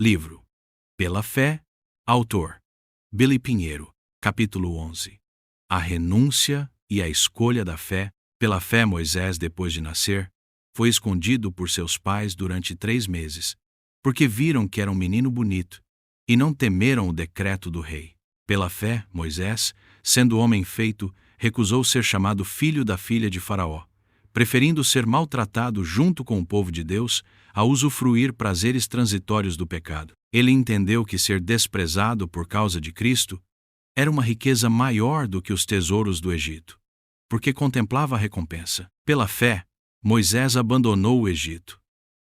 Livro Pela Fé, autor Billy Pinheiro, capítulo 11. A renúncia e a escolha da fé. Pela fé, Moisés, depois de nascer, foi escondido por seus pais durante 3 meses, porque viram que era um menino bonito, e não temeram o decreto do rei. Pela fé, Moisés, sendo homem feito, recusou ser chamado filho da filha de Faraó, preferindo ser maltratado junto com o povo de Deus a usufruir prazeres transitórios do pecado. Ele entendeu que ser desprezado por causa de Cristo era uma riqueza maior do que os tesouros do Egito, porque contemplava a recompensa. Pela fé, Moisés abandonou o Egito,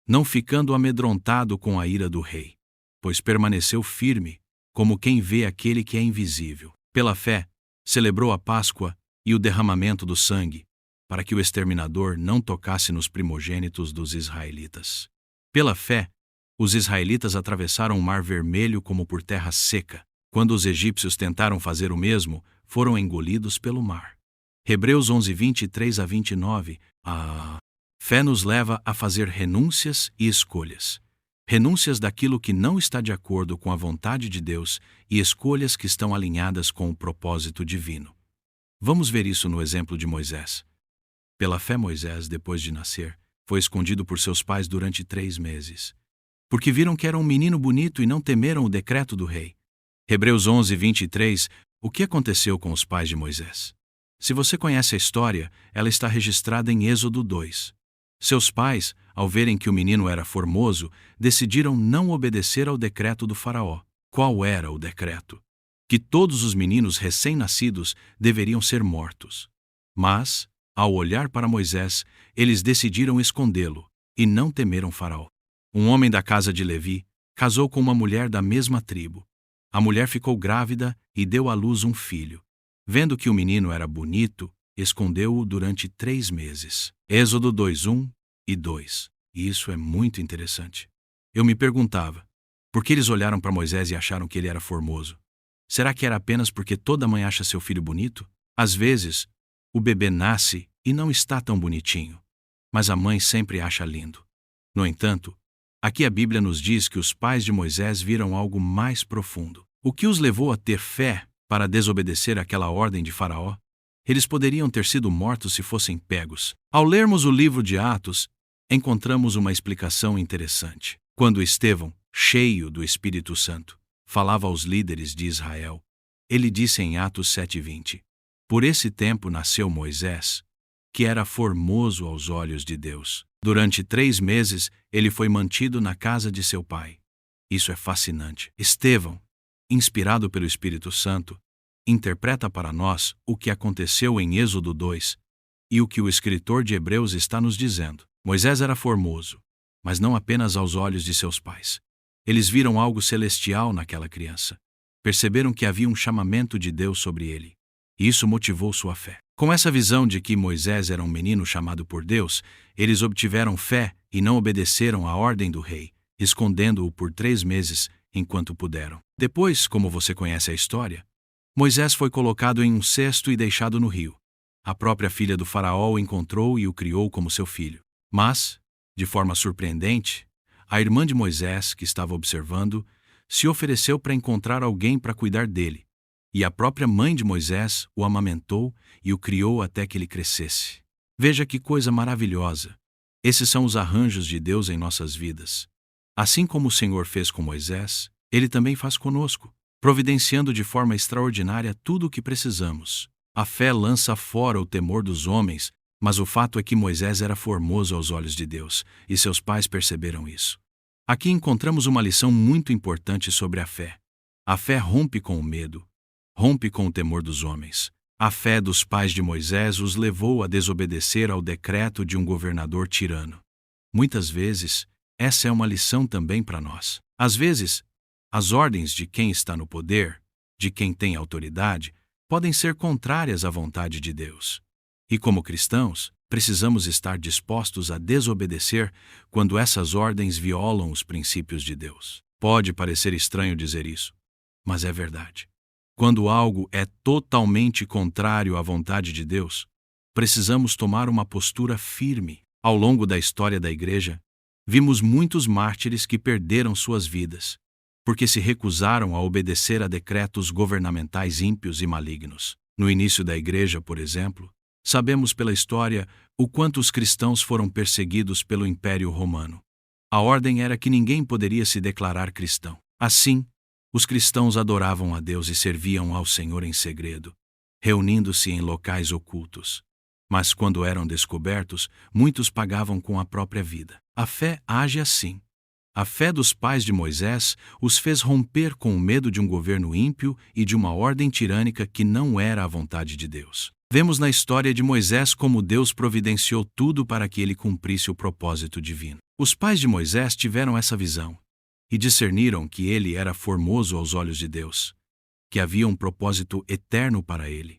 não ficando amedrontado com a ira do rei, pois permaneceu firme, como quem vê aquele que é invisível. Pela fé, celebrou a Páscoa e o derramamento do sangue, para que o exterminador não tocasse nos primogênitos dos israelitas. Pela fé, os israelitas atravessaram o Mar Vermelho como por terra seca. Quando os egípcios tentaram fazer o mesmo, foram engolidos pelo mar. Hebreus 11, 23-29. A fé nos leva a fazer renúncias e escolhas. Renúncias daquilo que não está de acordo com a vontade de Deus e escolhas que estão alinhadas com o propósito divino. Vamos ver isso no exemplo de Moisés. Pela fé, Moisés, depois de nascer, foi escondido por seus pais durante 3 meses, porque viram que era um menino bonito e não temeram o decreto do rei. Hebreus 11, 23. O que aconteceu com os pais de Moisés? Se você conhece a história, ela está registrada em Êxodo 2. Seus pais, ao verem que o menino era formoso, decidiram não obedecer ao decreto do faraó. Qual era o decreto? Que todos os meninos recém-nascidos deveriam ser mortos. Mas, ao olhar para Moisés, eles decidiram escondê-lo e não temeram faraó. Um homem da casa de Levi casou com uma mulher da mesma tribo. A mulher ficou grávida e deu à luz um filho. Vendo que o menino era bonito, escondeu-o durante 3 meses. Êxodo 2, 1 e 2. E isso é muito interessante. Eu me perguntava, por que eles olharam para Moisés e acharam que ele era formoso? Será que era apenas porque toda mãe acha seu filho bonito? Às vezes, o bebê nasce e não está tão bonitinho, mas a mãe sempre acha lindo. No entanto, aqui a Bíblia nos diz que os pais de Moisés viram algo mais profundo. O que os levou a ter fé para desobedecer àquela ordem de Faraó? Eles poderiam ter sido mortos se fossem pegos. Ao lermos o livro de Atos, encontramos uma explicação interessante. Quando Estevão, cheio do Espírito Santo, falava aos líderes de Israel, ele disse em Atos 7:20: Por esse tempo nasceu Moisés, que era formoso aos olhos de Deus. Durante 3 meses, ele foi mantido na casa de seu pai. Isso é fascinante. Estevão, inspirado pelo Espírito Santo, interpreta para nós o que aconteceu em Êxodo 2 e o que o escritor de Hebreus está nos dizendo. Moisés era formoso, mas não apenas aos olhos de seus pais. Eles viram algo celestial naquela criança. Perceberam que havia um chamamento de Deus sobre ele. E isso motivou sua fé. Com essa visão de que Moisés era um menino chamado por Deus, eles obtiveram fé e não obedeceram à ordem do rei, escondendo-o por 3 meses enquanto puderam. Depois, como você conhece a história, Moisés foi colocado em um cesto e deixado no rio. A própria filha do faraó o encontrou e o criou como seu filho. Mas, de forma surpreendente, a irmã de Moisés, que estava observando, se ofereceu para encontrar alguém para cuidar dele. E a própria mãe de Moisés o amamentou e o criou até que ele crescesse. Veja que coisa maravilhosa! Esses são os arranjos de Deus em nossas vidas. Assim como o Senhor fez com Moisés, Ele também faz conosco, providenciando de forma extraordinária tudo o que precisamos. A fé lança fora o temor dos homens, mas o fato é que Moisés era formoso aos olhos de Deus, e seus pais perceberam isso. Aqui encontramos uma lição muito importante sobre a fé. A fé rompe com o medo, rompe com o temor dos homens. A fé dos pais de Moisés os levou a desobedecer ao decreto de um governador tirano. Muitas vezes, essa é uma lição também para nós. Às vezes, as ordens de quem está no poder, de quem tem autoridade, podem ser contrárias à vontade de Deus. E como cristãos, precisamos estar dispostos a desobedecer quando essas ordens violam os princípios de Deus. Pode parecer estranho dizer isso, mas é verdade. Quando algo é totalmente contrário à vontade de Deus, precisamos tomar uma postura firme. Ao longo da história da Igreja, vimos muitos mártires que perderam suas vidas, porque se recusaram a obedecer a decretos governamentais ímpios e malignos. No início da igreja, por exemplo, sabemos pela história o quanto os cristãos foram perseguidos pelo Império Romano. A ordem era que ninguém poderia se declarar cristão. Assim, os cristãos adoravam a Deus e serviam ao Senhor em segredo, reunindo-se em locais ocultos. Mas quando eram descobertos, muitos pagavam com a própria vida. A fé age assim. A fé dos pais de Moisés os fez romper com o medo de um governo ímpio e de uma ordem tirânica que não era a vontade de Deus. Vemos na história de Moisés como Deus providenciou tudo para que ele cumprisse o propósito divino. Os pais de Moisés tiveram essa visão e discerniram que ele era formoso aos olhos de Deus, que havia um propósito eterno para ele,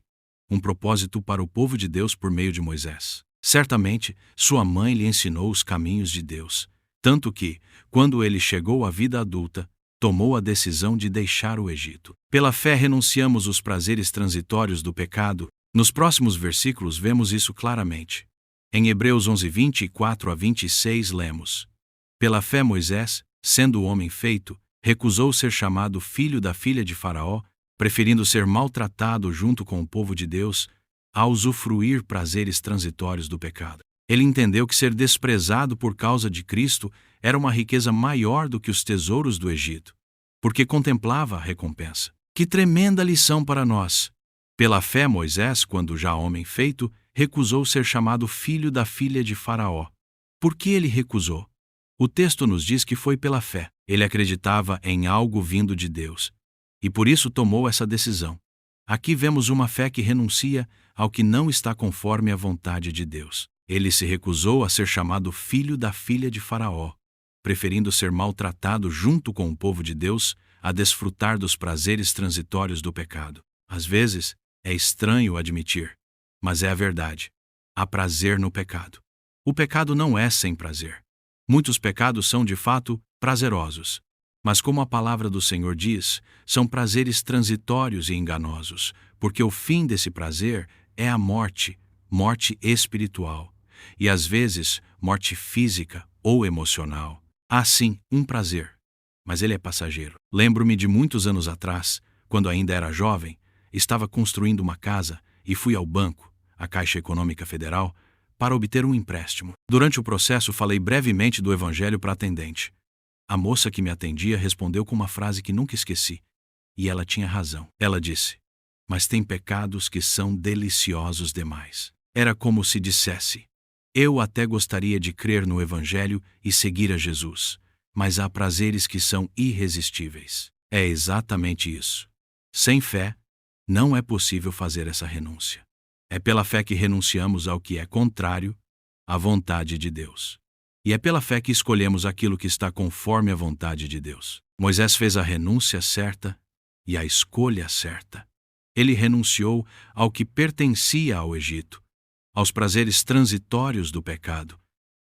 um propósito para o povo de Deus por meio de Moisés. Certamente, sua mãe lhe ensinou os caminhos de Deus, tanto que, quando ele chegou à vida adulta, tomou a decisão de deixar o Egito. Pela fé renunciamos os prazeres transitórios do pecado. Nos próximos versículos vemos isso claramente. Em Hebreus 11:24-26 lemos: Pela fé Moisés, sendo homem feito, recusou ser chamado filho da filha de Faraó, preferindo ser maltratado junto com o povo de Deus, a usufruir prazeres transitórios do pecado. Ele entendeu que ser desprezado por causa de Cristo era uma riqueza maior do que os tesouros do Egito, porque contemplava a recompensa. Que tremenda lição para nós! Pela fé, Moisés, quando já homem feito, recusou ser chamado filho da filha de Faraó. Por que ele recusou? O texto nos diz que foi pela fé. Ele acreditava em algo vindo de Deus, e por isso tomou essa decisão. Aqui vemos uma fé que renuncia ao que não está conforme a vontade de Deus. Ele se recusou a ser chamado filho da filha de Faraó, preferindo ser maltratado junto com o povo de Deus a desfrutar dos prazeres transitórios do pecado. Às vezes, é estranho admitir, mas é a verdade. Há prazer no pecado. O pecado não é sem prazer. Muitos pecados são, de fato, prazerosos, mas como a palavra do Senhor diz, são prazeres transitórios e enganosos, porque o fim desse prazer é a morte, morte espiritual, e às vezes morte física ou emocional. Há sim um prazer, mas ele é passageiro. Lembro-me de muitos anos atrás, quando ainda era jovem, estava construindo uma casa e fui ao banco, a Caixa Econômica Federal, para obter um empréstimo. Durante o processo, falei brevemente do Evangelho para a atendente. A moça que me atendia respondeu com uma frase que nunca esqueci, e ela tinha razão. Ela disse: "Mas tem pecados que são deliciosos demais." Era como se dissesse: "Eu até gostaria de crer no Evangelho e seguir a Jesus, mas há prazeres que são irresistíveis." É exatamente isso. Sem fé, não é possível fazer essa renúncia. É pela fé que renunciamos ao que é contrário à vontade de Deus. E é pela fé que escolhemos aquilo que está conforme a vontade de Deus. Moisés fez a renúncia certa e a escolha certa. Ele renunciou ao que pertencia ao Egito, aos prazeres transitórios do pecado,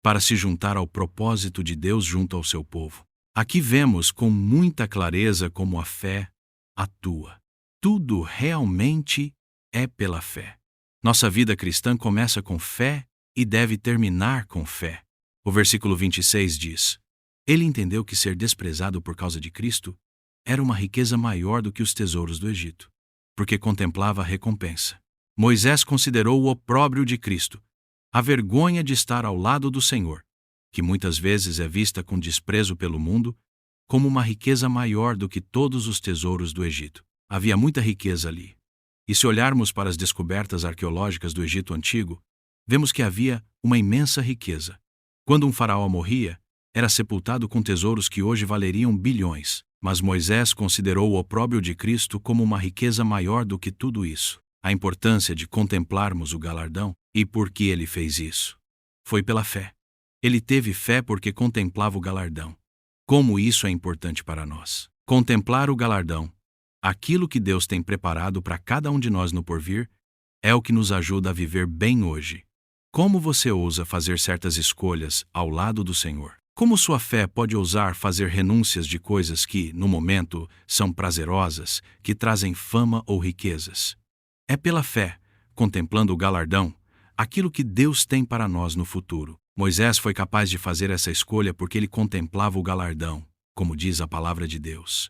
para se juntar ao propósito de Deus junto ao seu povo. Aqui vemos com muita clareza como a fé atua. Tudo realmente é pela fé. Nossa vida cristã começa com fé e deve terminar com fé. O versículo 26 diz: Ele entendeu que ser desprezado por causa de Cristo era uma riqueza maior do que os tesouros do Egito, porque contemplava a recompensa. Moisés considerou o opróbrio de Cristo, a vergonha de estar ao lado do Senhor, que muitas vezes é vista com desprezo pelo mundo, como uma riqueza maior do que todos os tesouros do Egito. Havia muita riqueza ali. E se olharmos para as descobertas arqueológicas do Egito Antigo, vemos que havia uma imensa riqueza. Quando um faraó morria, era sepultado com tesouros que hoje valeriam bilhões. Mas Moisés considerou o opróbrio de Cristo como uma riqueza maior do que tudo isso. A importância de contemplarmos o galardão. E por que ele fez isso? Foi pela fé. Ele teve fé porque contemplava o galardão. Como isso é importante para nós. Contemplar o galardão, aquilo que Deus tem preparado para cada um de nós no porvir, é o que nos ajuda a viver bem hoje. Como você ousa fazer certas escolhas ao lado do Senhor? Como sua fé pode ousar fazer renúncias de coisas que, no momento, são prazerosas, que trazem fama ou riquezas? É pela fé, contemplando o galardão, aquilo que Deus tem para nós no futuro. Moisés foi capaz de fazer essa escolha porque ele contemplava o galardão, como diz a palavra de Deus.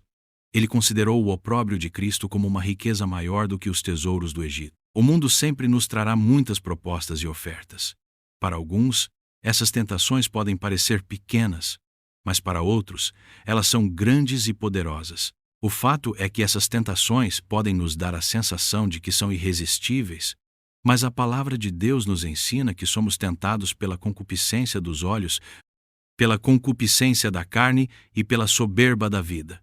Ele considerou o opróbrio de Cristo como uma riqueza maior do que os tesouros do Egito. O mundo sempre nos trará muitas propostas e ofertas. Para alguns, essas tentações podem parecer pequenas, mas para outros, elas são grandes e poderosas. O fato é que essas tentações podem nos dar a sensação de que são irresistíveis, mas a palavra de Deus nos ensina que somos tentados pela concupiscência dos olhos, pela concupiscência da carne e pela soberba da vida.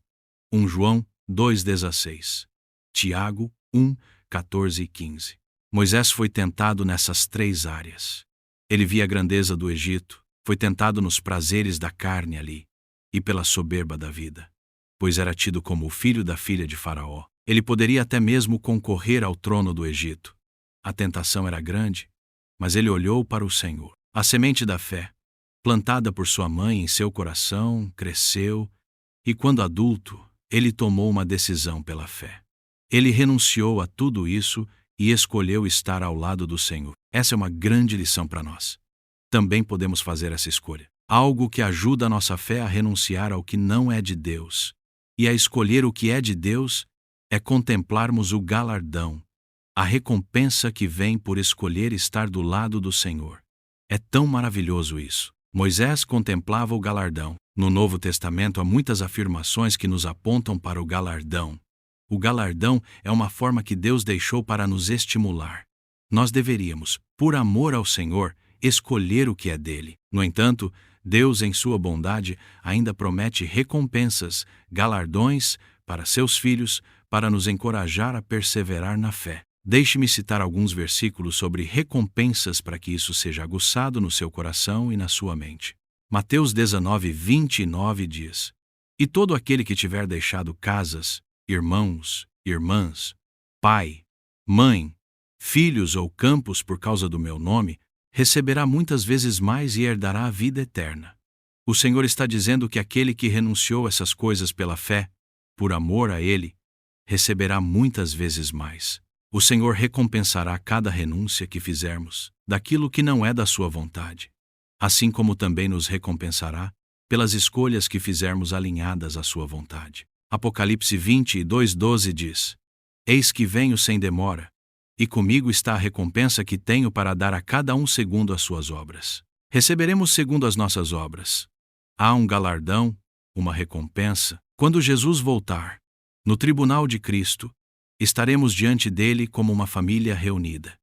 1 João 2,16. Tiago 1, 14 e 15. Moisés foi tentado nessas três áreas. Ele via a grandeza do Egito, foi tentado nos prazeres da carne ali, e pela soberba da vida, pois era tido como o filho da filha de Faraó. Ele poderia até mesmo concorrer ao trono do Egito. A tentação era grande, mas ele olhou para o Senhor. A semente da fé, plantada por sua mãe em seu coração, cresceu, e quando adulto, ele tomou uma decisão pela fé. Ele renunciou a tudo isso e escolheu estar ao lado do Senhor. Essa é uma grande lição para nós. Também podemos fazer essa escolha. Algo que ajuda a nossa fé a renunciar ao que não é de Deus e a escolher o que é de Deus é contemplarmos o galardão, a recompensa que vem por escolher estar do lado do Senhor. É tão maravilhoso isso. Moisés contemplava o galardão. No Novo Testamento há muitas afirmações que nos apontam para o galardão. O galardão é uma forma que Deus deixou para nos estimular. Nós deveríamos, por amor ao Senhor, escolher o que é dele. No entanto, Deus, em sua bondade, ainda promete recompensas, galardões para seus filhos, para nos encorajar a perseverar na fé. Deixe-me citar alguns versículos sobre recompensas para que isso seja aguçado no seu coração e na sua mente. Mateus 19:29 diz: E todo aquele que tiver deixado casas, irmãos, irmãs, pai, mãe, filhos ou campos por causa do meu nome, receberá muitas vezes mais e herdará a vida eterna. O Senhor está dizendo que aquele que renunciou essas coisas pela fé, por amor a Ele, receberá muitas vezes mais. O Senhor recompensará cada renúncia que fizermos, daquilo que não é da sua vontade, assim como também nos recompensará pelas escolhas que fizermos alinhadas à sua vontade. Apocalipse 22:12 diz: Eis que venho sem demora, e comigo está a recompensa que tenho para dar a cada um segundo as suas obras. Receberemos segundo as nossas obras. Há um galardão, uma recompensa. Quando Jesus voltar, no tribunal de Cristo, estaremos diante dele como uma família reunida.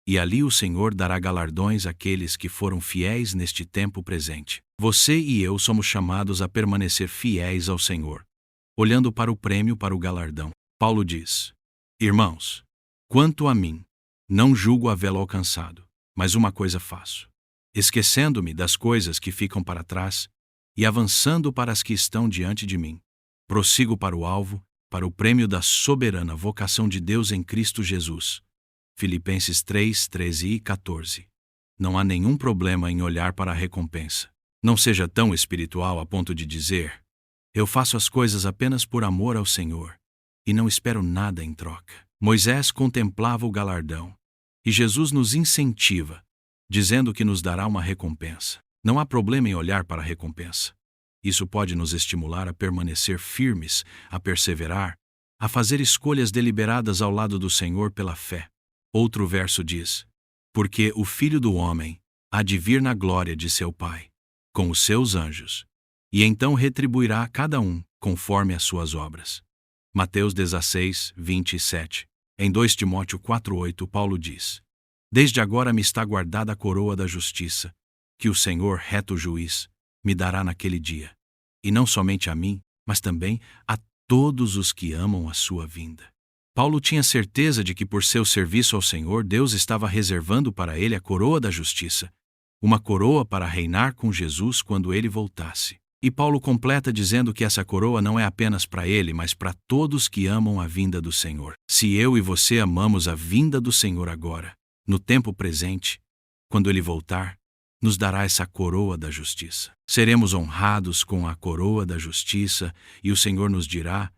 E ali o Senhor dará galardões àqueles que foram fiéis neste tempo presente. Você e eu somos chamados a permanecer fiéis ao Senhor, olhando para o prêmio, para o galardão. Paulo diz: Irmãos, quanto a mim, não julgo havê-lo alcançado, mas uma coisa faço, esquecendo-me das coisas que ficam para trás e avançando para as que estão diante de mim, prossigo para o alvo, para o prêmio da soberana vocação de Deus em Cristo Jesus. Filipenses 3:13 e 14. Não há nenhum problema em olhar para a recompensa. Não seja tão espiritual a ponto de dizer: eu faço as coisas apenas por amor ao Senhor e não espero nada em troca. Moisés contemplava o galardão, e Jesus nos incentiva, dizendo que nos dará uma recompensa. Não há problema em olhar para a recompensa. Isso pode nos estimular a permanecer firmes, a perseverar, a fazer escolhas deliberadas ao lado do Senhor pela fé. Outro verso diz: Porque o Filho do Homem há de vir na glória de seu Pai, com os seus anjos, e então retribuirá a cada um conforme as suas obras. Mateus 16:27. Em 2 Timóteo 4:8, Paulo diz: Desde agora me está guardada a coroa da justiça, que o Senhor, reto juiz, me dará naquele dia, e não somente a mim, mas também a todos os que amam a sua vinda. Paulo tinha certeza de que por seu serviço ao Senhor, Deus estava reservando para ele a coroa da justiça, uma coroa para reinar com Jesus quando ele voltasse. E Paulo completa dizendo que essa coroa não é apenas para ele, mas para todos que amam a vinda do Senhor. Se eu e você amamos a vinda do Senhor agora, no tempo presente, quando ele voltar, nos dará essa coroa da justiça. Seremos honrados com a coroa da justiça e o Senhor nos dirá: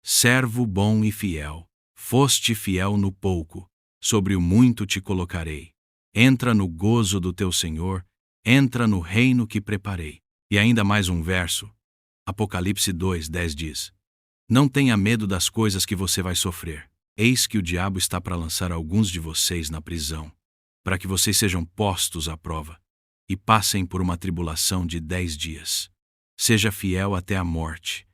servo bom e fiel, foste fiel no pouco, sobre o muito te colocarei. Entra no gozo do teu Senhor, entra no reino que preparei. E ainda mais um verso: Apocalipse 2:10 diz: Não tenha medo das coisas que você vai sofrer. Eis que o diabo está para lançar alguns de vocês na prisão, para que vocês sejam postos à prova e passem por uma tribulação de 10 dias. Seja fiel até a morte,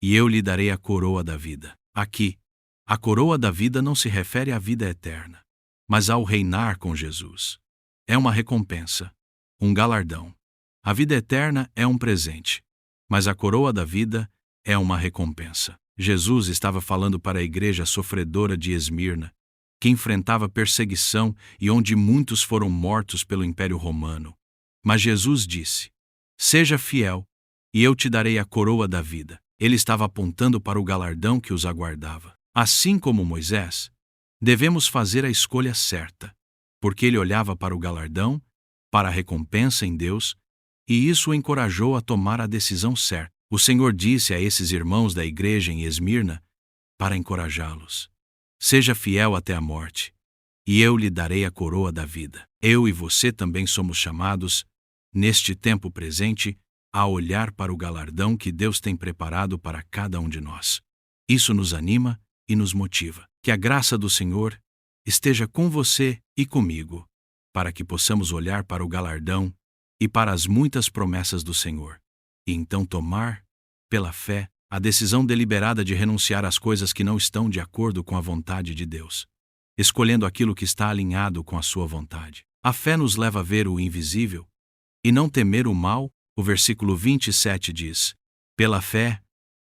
e eu lhe darei a coroa da vida. Aqui, a coroa da vida não se refere à vida eterna, mas ao reinar com Jesus. É uma recompensa, um galardão. A vida eterna é um presente, mas a coroa da vida é uma recompensa. Jesus estava falando para a igreja sofredora de Esmirna, que enfrentava perseguição e onde muitos foram mortos pelo Império Romano. Mas Jesus disse: Seja fiel, e eu te darei a coroa da vida. Ele estava apontando para o galardão que os aguardava. Assim como Moisés, devemos fazer a escolha certa, porque ele olhava para o galardão, para a recompensa em Deus, e isso o encorajou a tomar a decisão certa. O Senhor disse a esses irmãos da igreja em Esmirna para encorajá-los: Seja fiel até a morte, e eu lhe darei a coroa da vida. Eu e você também somos chamados, neste tempo presente, a olhar para o galardão que Deus tem preparado para cada um de nós. Isso nos anima e nos motiva. Que a graça do Senhor esteja com você e comigo, para que possamos olhar para o galardão e para as muitas promessas do Senhor, e então tomar, pela fé, a decisão deliberada de renunciar às coisas que não estão de acordo com a vontade de Deus, escolhendo aquilo que está alinhado com a sua vontade. A fé nos leva a ver o invisível e não temer o mal. O versículo 27 diz: Pela fé,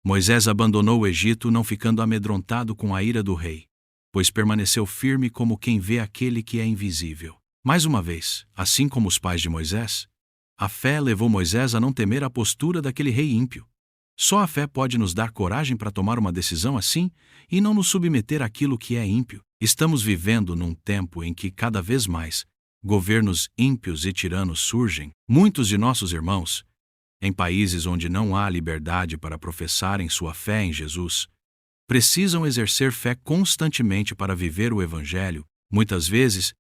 Moisés abandonou o Egito, não ficando amedrontado com a ira do rei, pois permaneceu firme como quem vê aquele que é invisível. Mais uma vez, assim como os pais de Moisés, a fé levou Moisés a não temer a postura daquele rei ímpio. Só a fé pode nos dar coragem para tomar uma decisão assim e não nos submeter àquilo que é ímpio. Estamos vivendo num tempo em que cada vez mais governos ímpios e tiranos surgem. Muitos de nossos irmãos, em países onde não há liberdade para professarem sua fé em Jesus, precisam exercer fé constantemente para viver o Evangelho, muitas vezes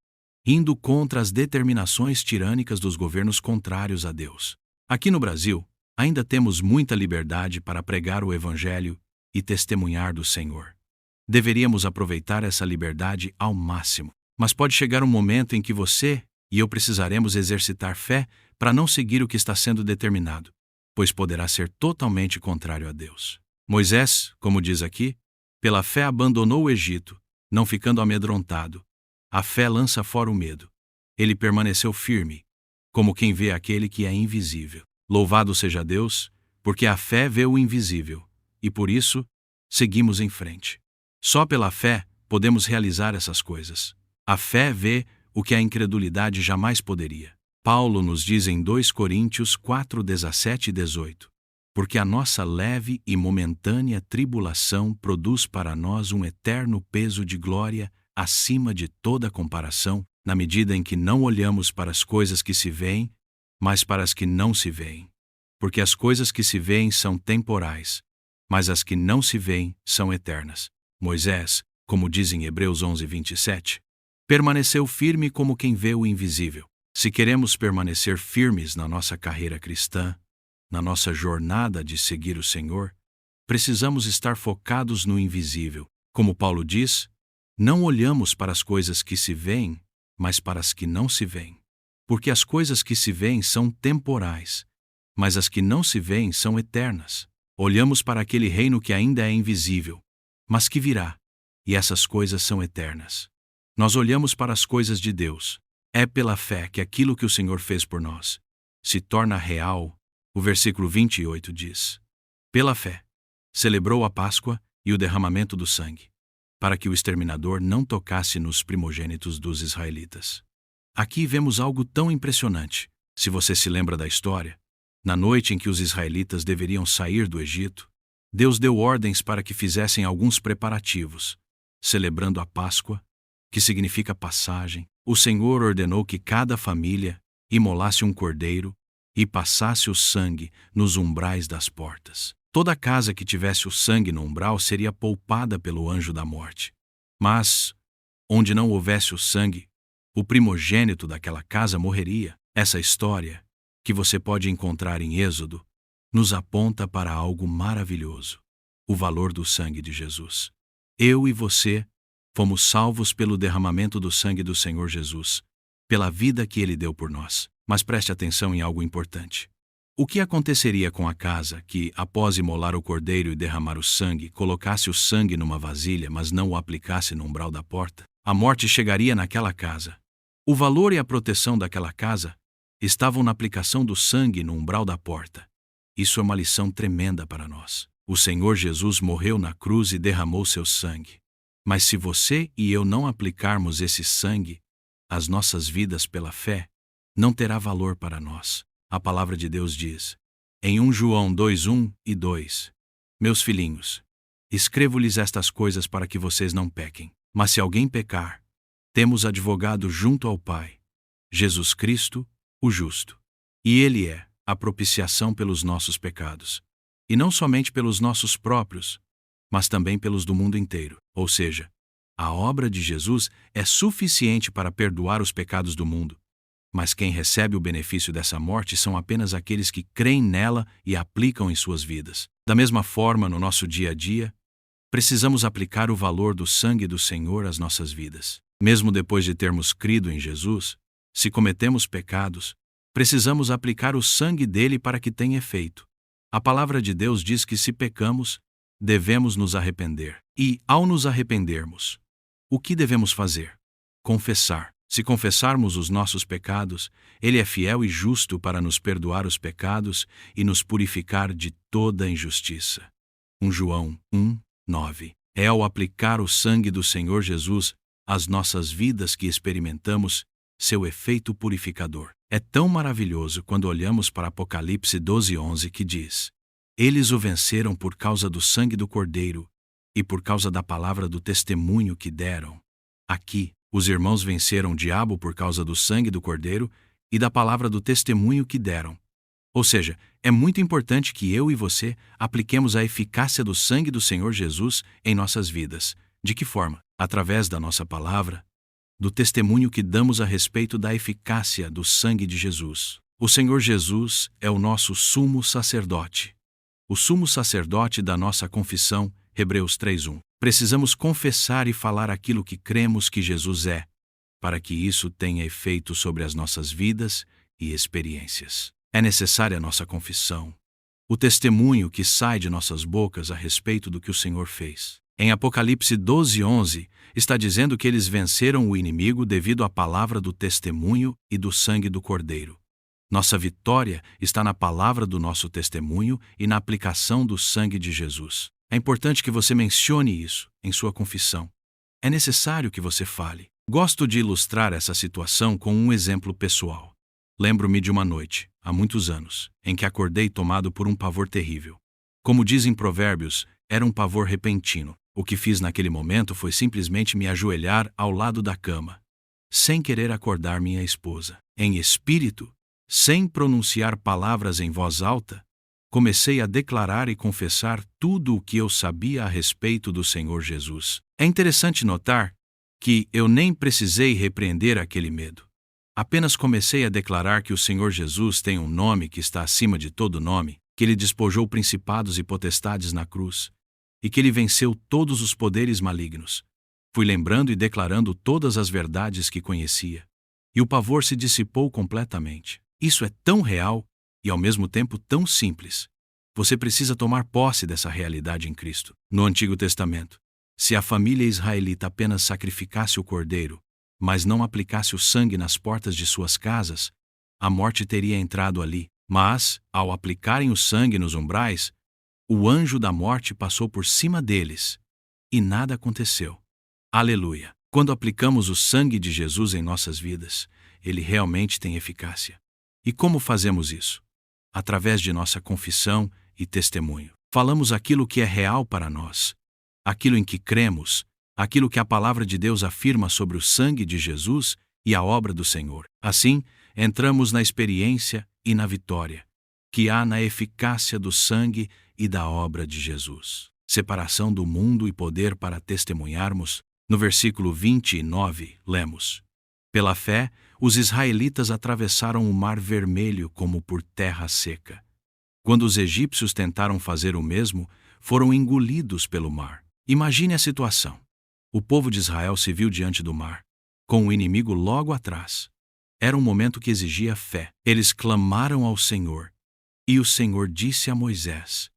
indo contra as determinações tirânicas dos governos contrários a Deus. Aqui no Brasil, ainda temos muita liberdade para pregar o Evangelho e testemunhar do Senhor. Deveríamos aproveitar essa liberdade ao máximo. Mas pode chegar um momento em que você e eu precisaremos exercitar fé para não seguir o que está sendo determinado, pois poderá ser totalmente contrário a Deus. Moisés, como diz aqui, pela fé abandonou o Egito, não ficando amedrontado. A fé lança fora o medo. Ele permaneceu firme, como quem vê aquele que é invisível. Louvado seja Deus, porque a fé vê o invisível, e por isso seguimos em frente. Só pela fé podemos realizar essas coisas. A fé vê o que a incredulidade jamais poderia. Paulo nos diz em 2 Coríntios 4:17 e 18: Porque a nossa leve e momentânea tribulação produz para nós um eterno peso de glória acima de toda comparação, na medida em que não olhamos para as coisas que se veem, mas para as que não se veem. Porque as coisas que se veem são temporais, mas as que não se veem são eternas. Moisés, como diz em Hebreus 11:27, permaneceu firme como quem vê o invisível. Se queremos permanecer firmes na nossa carreira cristã, na nossa jornada de seguir o Senhor, precisamos estar focados no invisível. Como Paulo diz, não olhamos para as coisas que se veem, mas para as que não se veem. Porque as coisas que se veem são temporais, mas as que não se veem são eternas. Olhamos para aquele reino que ainda é invisível, mas que virá, e essas coisas são eternas. Nós olhamos para as coisas de Deus. É pela fé que aquilo que o Senhor fez por nós se torna real. O versículo 28 diz: Pela fé, celebrou a Páscoa e o derramamento do sangue, para que o exterminador não tocasse nos primogênitos dos israelitas. Aqui vemos algo tão impressionante. Se você se lembra da história, na noite em que os israelitas deveriam sair do Egito, Deus deu ordens para que fizessem alguns preparativos, celebrando a Páscoa, que significa passagem. O Senhor ordenou que cada família imolasse um cordeiro e passasse o sangue nos umbrais das portas. Toda casa que tivesse o sangue no umbral seria poupada pelo anjo da morte. Mas, onde não houvesse o sangue, o primogênito daquela casa morreria. Essa história, que você pode encontrar em Êxodo, nos aponta para algo maravilhoso: o valor do sangue de Jesus. Eu e você fomos salvos pelo derramamento do sangue do Senhor Jesus, pela vida que Ele deu por nós. Mas preste atenção em algo importante. O que aconteceria com a casa que, após imolar o cordeiro e derramar o sangue, colocasse o sangue numa vasilha, mas não o aplicasse no umbral da porta? A morte chegaria naquela casa. O valor e a proteção daquela casa estavam na aplicação do sangue no umbral da porta. Isso é uma lição tremenda para nós. O Senhor Jesus morreu na cruz e derramou seu sangue. Mas se você e eu não aplicarmos esse sangue às nossas vidas pela fé, não terá valor para nós. A palavra de Deus diz, em 1 João 2:1 e 2, Meus filhinhos, escrevo-lhes estas coisas para que vocês não pequem. Mas se alguém pecar, temos advogado junto ao Pai, Jesus Cristo, o justo. E Ele é a propiciação pelos nossos pecados. E não somente pelos nossos próprios, mas também pelos do mundo inteiro. Ou seja, a obra de Jesus é suficiente para perdoar os pecados do mundo. Mas quem recebe o benefício dessa morte são apenas aqueles que creem nela e a aplicam em suas vidas. Da mesma forma, no nosso dia a dia, precisamos aplicar o valor do sangue do Senhor às nossas vidas. Mesmo depois de termos crido em Jesus, se cometemos pecados, precisamos aplicar o sangue dele para que tenha efeito. A palavra de Deus diz que se pecamos, devemos nos arrepender. E, ao nos arrependermos, o que devemos fazer? Confessar. Se confessarmos os nossos pecados, Ele é fiel e justo para nos perdoar os pecados e nos purificar de toda injustiça. 1 João 1:9. É ao aplicar o sangue do Senhor Jesus às nossas vidas que experimentamos seu efeito purificador. É tão maravilhoso quando olhamos para Apocalipse 12:11 que diz: Eles o venceram por causa do sangue do Cordeiro e por causa da palavra do testemunho que deram. Aqui, os irmãos venceram o diabo por causa do sangue do Cordeiro e da palavra do testemunho que deram. Ou seja, é muito importante que eu e você apliquemos a eficácia do sangue do Senhor Jesus em nossas vidas. De que forma? Através da nossa palavra, do testemunho que damos a respeito da eficácia do sangue de Jesus. O Senhor Jesus é o nosso sumo sacerdote. O sumo sacerdote da nossa confissão, Hebreus 3:1. Precisamos confessar e falar aquilo que cremos que Jesus é, para que isso tenha efeito sobre as nossas vidas e experiências. É necessária a nossa confissão, o testemunho que sai de nossas bocas a respeito do que o Senhor fez. Em Apocalipse 12:11, está dizendo que eles venceram o inimigo devido à palavra do testemunho e do sangue do Cordeiro. Nossa vitória está na palavra do nosso testemunho e na aplicação do sangue de Jesus. É importante que você mencione isso em sua confissão. É necessário que você fale. Gosto de ilustrar essa situação com um exemplo pessoal. Lembro-me de uma noite, há muitos anos, em que acordei tomado por um pavor terrível. Como dizem Provérbios, era um pavor repentino. O que fiz naquele momento foi simplesmente me ajoelhar ao lado da cama, sem querer acordar minha esposa. Em espírito, sem pronunciar palavras em voz alta, comecei a declarar e confessar tudo o que eu sabia a respeito do Senhor Jesus. É interessante notar que eu nem precisei repreender aquele medo. Apenas comecei a declarar que o Senhor Jesus tem um nome que está acima de todo nome, que Ele despojou principados e potestades na cruz, e que Ele venceu todos os poderes malignos. Fui lembrando e declarando todas as verdades que conhecia, e o pavor se dissipou completamente. Isso é tão real e ao mesmo tempo tão simples. Você precisa tomar posse dessa realidade em Cristo. No Antigo Testamento, se a família israelita apenas sacrificasse o cordeiro, mas não aplicasse o sangue nas portas de suas casas, a morte teria entrado ali. Mas, ao aplicarem o sangue nos umbrais, o anjo da morte passou por cima deles, e nada aconteceu. Aleluia! Quando aplicamos o sangue de Jesus em nossas vidas, ele realmente tem eficácia. E como fazemos isso? Através de nossa confissão e testemunho. Falamos aquilo que é real para nós, aquilo em que cremos, aquilo que a palavra de Deus afirma sobre o sangue de Jesus e a obra do Senhor. Assim, entramos na experiência e na vitória que há na eficácia do sangue e da obra de Jesus. Separação do mundo e poder para testemunharmos. No versículo 29, lemos: Pela fé, os israelitas atravessaram o Mar Vermelho como por terra seca. Quando os egípcios tentaram fazer o mesmo, foram engolidos pelo mar. Imagine a situação. O povo de Israel se viu diante do mar, com o inimigo logo atrás. Era um momento que exigia fé. Eles clamaram ao Senhor. E o Senhor disse a Moisés: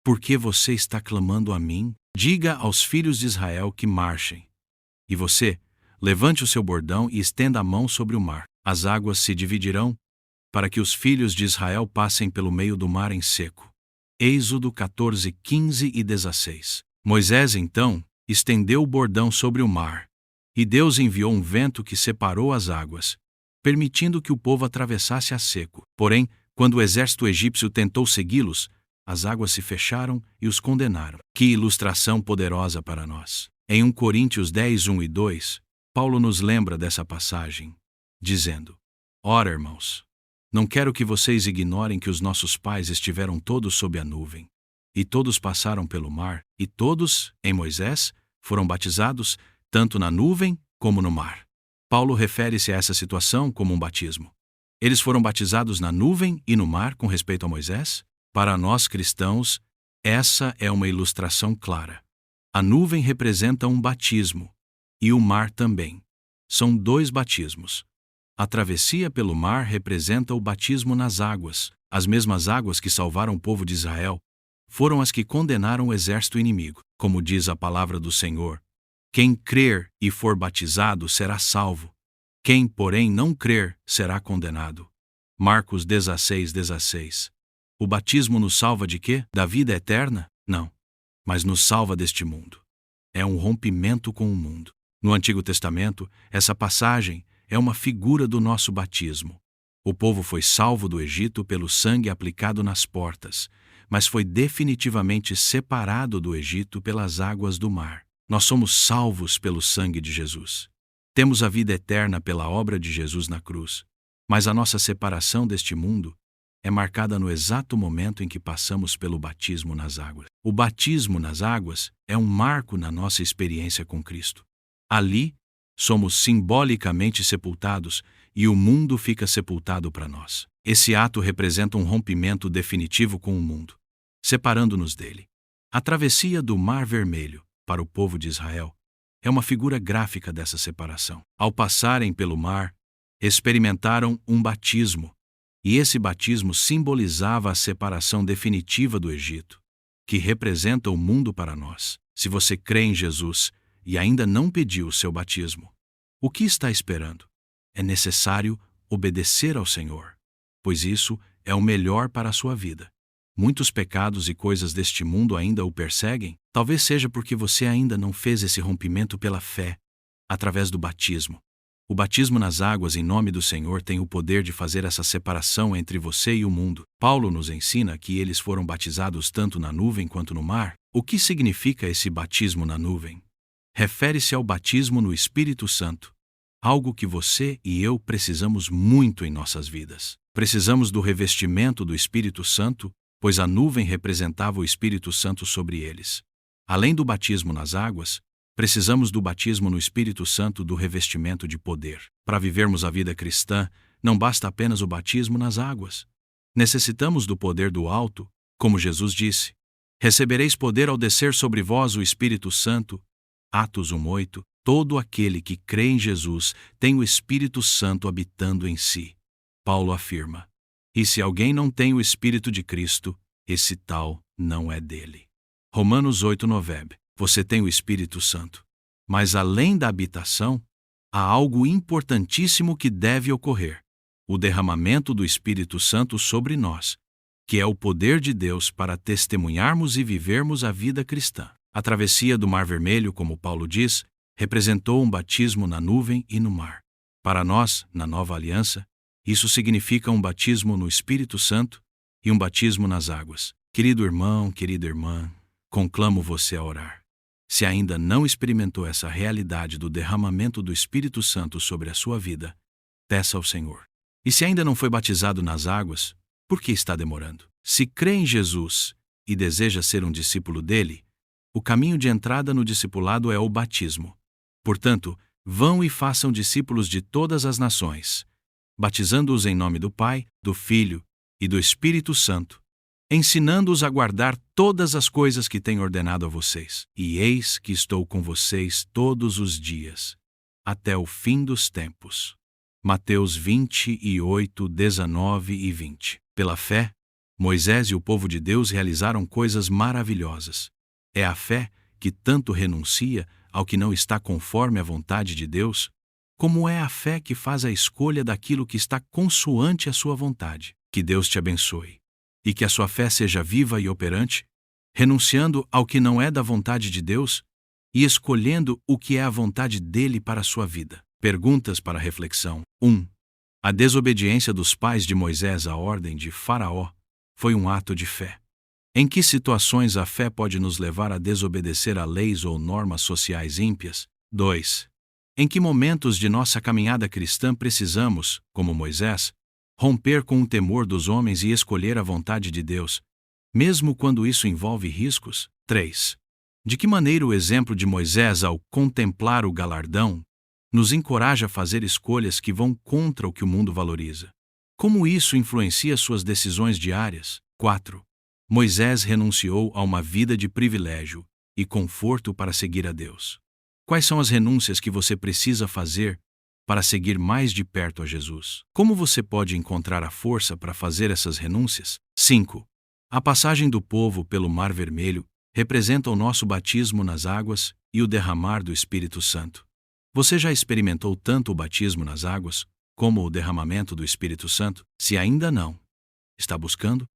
Por que você está clamando a mim? Diga aos filhos de Israel que marchem. E você, levante o seu bordão e estenda a mão sobre o mar. As águas se dividirão, para que os filhos de Israel passem pelo meio do mar em seco. Êxodo 14, 15 e 16. Moisés, então, estendeu o bordão sobre o mar, e Deus enviou um vento que separou as águas, permitindo que o povo atravessasse a seco. Porém, quando o exército egípcio tentou segui-los, as águas se fecharam e os condenaram. Que ilustração poderosa para nós! Em 1 Coríntios 10, 1 e 2, Paulo nos lembra dessa passagem, dizendo: Ora, irmãos, não quero que vocês ignorem que os nossos pais estiveram todos sob a nuvem, e todos passaram pelo mar, e todos, em Moisés, foram batizados, tanto na nuvem como no mar. Paulo refere-se a essa situação como um batismo. Eles foram batizados na nuvem e no mar com respeito a Moisés? Para nós cristãos, essa é uma ilustração clara. A nuvem representa um batismo, e o mar também. São dois batismos. A travessia pelo mar representa o batismo nas águas. As mesmas águas que salvaram o povo de Israel foram as que condenaram o exército inimigo. Como diz a palavra do Senhor: Quem crer e for batizado será salvo. Quem, porém, não crer será condenado. Marcos 16, 16. O batismo nos salva de quê? Da vida eterna? Não. Mas nos salva deste mundo. É um rompimento com o mundo. No Antigo Testamento, essa passagem é uma figura do nosso batismo. O povo foi salvo do Egito pelo sangue aplicado nas portas, mas foi definitivamente separado do Egito pelas águas do mar. Nós somos salvos pelo sangue de Jesus. Temos a vida eterna pela obra de Jesus na cruz, mas a nossa separação deste mundo é marcada no exato momento em que passamos pelo batismo nas águas. O batismo nas águas é um marco na nossa experiência com Cristo. Ali, somos simbolicamente sepultados e o mundo fica sepultado para nós. Esse ato representa um rompimento definitivo com o mundo, separando-nos dele. A travessia do Mar Vermelho, para o povo de Israel, é uma figura gráfica dessa separação. Ao passarem pelo mar, experimentaram um batismo, e esse batismo simbolizava a separação definitiva do Egito, que representa o mundo para nós. Se você crê em Jesus e ainda não pediu o seu batismo, o que está esperando? É necessário obedecer ao Senhor, pois isso é o melhor para a sua vida. Muitos pecados e coisas deste mundo ainda o perseguem. Talvez seja porque você ainda não fez esse rompimento pela fé, através do batismo. O batismo nas águas em nome do Senhor tem o poder de fazer essa separação entre você e o mundo. Paulo nos ensina que eles foram batizados tanto na nuvem quanto no mar. O que significa esse batismo na nuvem? Refere-se ao batismo no Espírito Santo, algo que você e eu precisamos muito em nossas vidas. Precisamos do revestimento do Espírito Santo, pois a nuvem representava o Espírito Santo sobre eles. Além do batismo nas águas, precisamos do batismo no Espírito Santo, do revestimento de poder. Para vivermos a vida cristã, não basta apenas o batismo nas águas. Necessitamos do poder do alto, como Jesus disse: Recebereis poder ao descer sobre vós o Espírito Santo. Atos 1:8. Todo aquele que crê em Jesus tem o Espírito Santo habitando em si. Paulo afirma: E se alguém não tem o Espírito de Cristo, esse tal não é dele. Romanos 8:9. Você tem o Espírito Santo. Mas além da habitação, há algo importantíssimo que deve ocorrer: o derramamento do Espírito Santo sobre nós, que é o poder de Deus para testemunharmos e vivermos a vida cristã. A travessia do Mar Vermelho, como Paulo diz, representou um batismo na nuvem e no mar. Para nós, na Nova Aliança, isso significa um batismo no Espírito Santo e um batismo nas águas. Querido irmão, querida irmã, conclamo você a orar. Se ainda não experimentou essa realidade do derramamento do Espírito Santo sobre a sua vida, peça ao Senhor. E se ainda não foi batizado nas águas, por que está demorando? Se crê em Jesus e deseja ser um discípulo dele, o caminho de entrada no discipulado é o batismo. Portanto, vão e façam discípulos de todas as nações, batizando-os em nome do Pai, do Filho e do Espírito Santo, ensinando-os a guardar todas as coisas que tenho ordenado a vocês. E eis que estou com vocês todos os dias, até o fim dos tempos. Mateus 28, 19 e 20. Pela fé, Moisés e o povo de Deus realizaram coisas maravilhosas. É a fé que tanto renuncia ao que não está conforme a vontade de Deus, como é a fé que faz a escolha daquilo que está consoante a sua vontade. Que Deus te abençoe. E que a sua fé seja viva e operante, renunciando ao que não é da vontade de Deus e escolhendo o que é a vontade dele para a sua vida. Perguntas para reflexão. 1. A desobediência dos pais de Moisés à ordem de Faraó foi um ato de fé. Em que situações a fé pode nos levar a desobedecer a leis ou normas sociais ímpias? 2. Em que momentos de nossa caminhada cristã precisamos, como Moisés, romper com o temor dos homens e escolher a vontade de Deus, mesmo quando isso envolve riscos? 3. De que maneira o exemplo de Moisés ao contemplar o galardão nos encoraja a fazer escolhas que vão contra o que o mundo valoriza? Como isso influencia suas decisões diárias? 4. Moisés renunciou a uma vida de privilégio e conforto para seguir a Deus. Quais são as renúncias que você precisa fazer para seguir mais de perto a Jesus? Como você pode encontrar a força para fazer essas renúncias? 5. A passagem do povo pelo Mar Vermelho representa o nosso batismo nas águas e o derramar do Espírito Santo. Você já experimentou tanto o batismo nas águas como o derramamento do Espírito Santo? Se ainda não, está buscando?